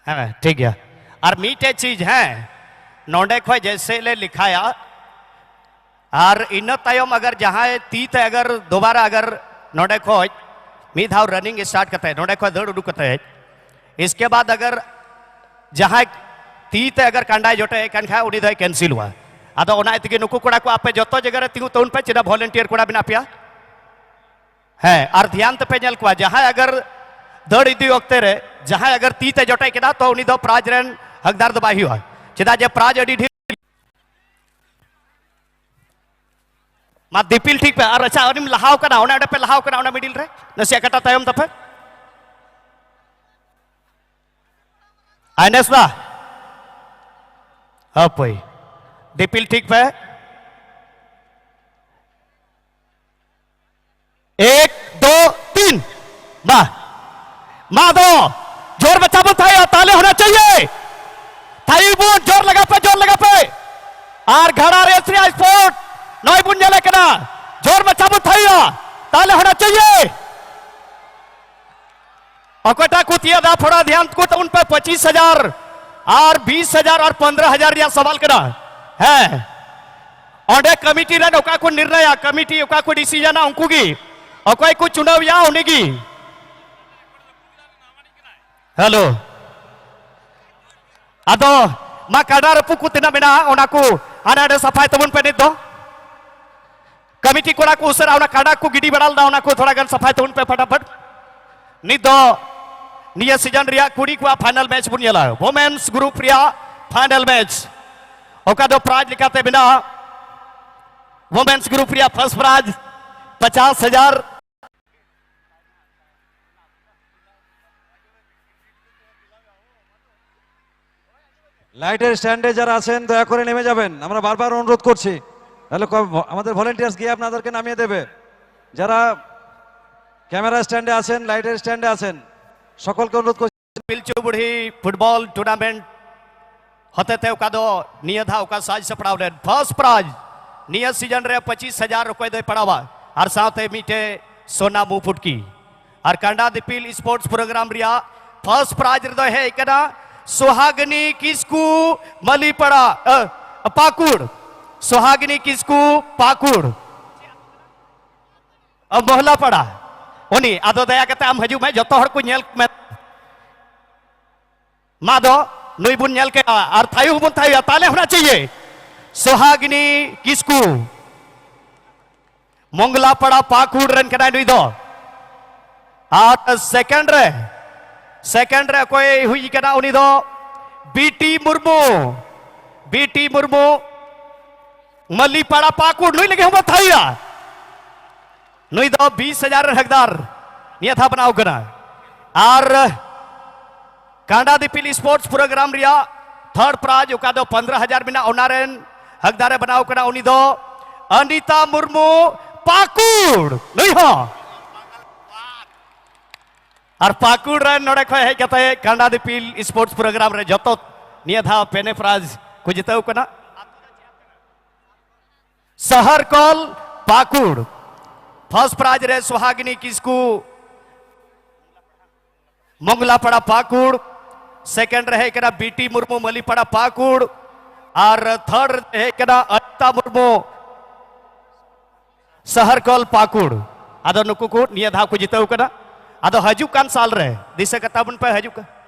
है ठीक है। और मीटे चीज है नोडे खो जैसे ले लिखाया और इन तयम अगर जहाँ तीत अगर दोबारा अगर नोडे खो मी धाव रनिंग स्टार्ट करते हैं नोडे खो दौड़ उड़ू करते हैं इसके बाद अगर जहाँ तीत अगर कांडा जोटे कनखा उड़ी दो कैंसिल हुआ अदो ओना तगी नुकु कोड़ा को आपे जतो जगह रे तिगु तौन पे चिना वॉलंटियर कोड़ा बिना पिया है और ध्यान ते पे को जहाँ अगर दौड़ इदी वक्ते रे जहाँ अगर तीते जोटे केदा तो उनी दो प्राज रेन हकदार दो बाही हुआ चिदा जे प्राज अडी मा दिपिल ठीक पे और अच्छा अनिम लहाव कना ओना पे लहाव कना ओना मिडिल रे नसिया कटा तायम तपे आइनेस बा अपई दिपिल ठीक पे 1 2 3 मा दो जोर बच्चा बोल था ताले होना चाहिए थाई बुन जोर लगा पे और घड़ा रेसरिया स्पोर्ट नई बुन जले कना जोर बच्चा बोल था ताले होना चाहिए अकोटा कुतिया दा थोड़ा ध्यान को तो उन पर 25,000 और 20,000 और 15,000 या सवाल करा है और कमिटी रे ओका को निर्णय कमिटी ओका को डिसीजन उनकुगी ओका को चुनाव या उनेगी हेलो अदो मा काडा रपु को तिना मेना ओना को आना सफाई तबुन पे नित दो कमिटी कोड़ा को उसरा ओना काडा को गिडी बड़ाल दा ओना को थोड़ा गन सफाई तबुन पे फटाफट नित दो निया सीजन रिया कुड़ी को फाइनल मैच बुन यला वुमेन्स ग्रुप रिया फाइनल मैच ओका दो प्राइज लिखाते बिना वुमेन्स ग्रुप रिया फर्स्ट प्राइज 50,000 লাইটের স্ট্যান্ডে যারা আছেন দয়া করে নেমে যাবেন আমরা বারবার অনুরোধ করছি তাহলে আমাদের ভলান্টিয়ার্স গিয়ে আপনাদেরকে নামিয়ে দেবে যারা ক্যামেরা স্ট্যান্ডে আছেন লাইটের স্ট্যান্ডে আছেন সকলকে অনুরোধ করছি पिलचुबुढ़ी फुटबॉल टूर्नामेंट होते थे ओका दो निया था ओका साज से पड़ाव रे फर्स्ट प्राइज निया सीजन रे 25,000 रुपए दे पड़ावा और साथ मीटे सोना मुंह फुटकी और कांडा दिपिल स्पोर्ट्स प्रोग्राम रिया फर्स्ट प्राइज दो है एकना सुहागनी किसकू मली पड़ा पाकुड़ सुहागनी किसकू पाकुड़ अब मोहला पड़ा उनी आदो दया करते हम हजू में जतो हर को नेल में मादो नुई बुन नेल के और थायु बुन थायु ताले होना चाहिए सुहागनी किसकू मंगला पड़ा पाकुड़ रन कना नुई दो और सेकंड रे कोई हुई कना उनी दो बीटी मुर्मू मल्ली पड़ा पाकुड़ नुई लगे हम थाया नुई दो 20,000 हकदार निया था बनाओ कना और कांडा दिपिल स्पोर्ट्स प्रोग्राम रिया थर्ड प्राइज ओका दो 15,000 बिना ओनारेन हकदारे बनाओ कना उनी दो अनिता मुर्मू पाकुड़ नुई हो और पाकुड़ रन नोड़े खो है कहते कांडा दिपिल स्पोर्ट्स प्रोग्राम रे जतो निया था पेने प्राइज को जिताओ कना शहर कॉल पाकुड़ फर्स्ट प्राइज रे सुहागिनी किसकू मंगला पड़ा पाकुड़ सेकंड रहे कना बीटी मुर्मू मली पड़ा पाकुड़ और थर्ड रहे कना अनिता मुर्मू शहर कॉल पाकुड़ आदो नुकु को निया धाव को जिताओ कना आदो हजू कान साल रे दिसे कता बुन पे हजू का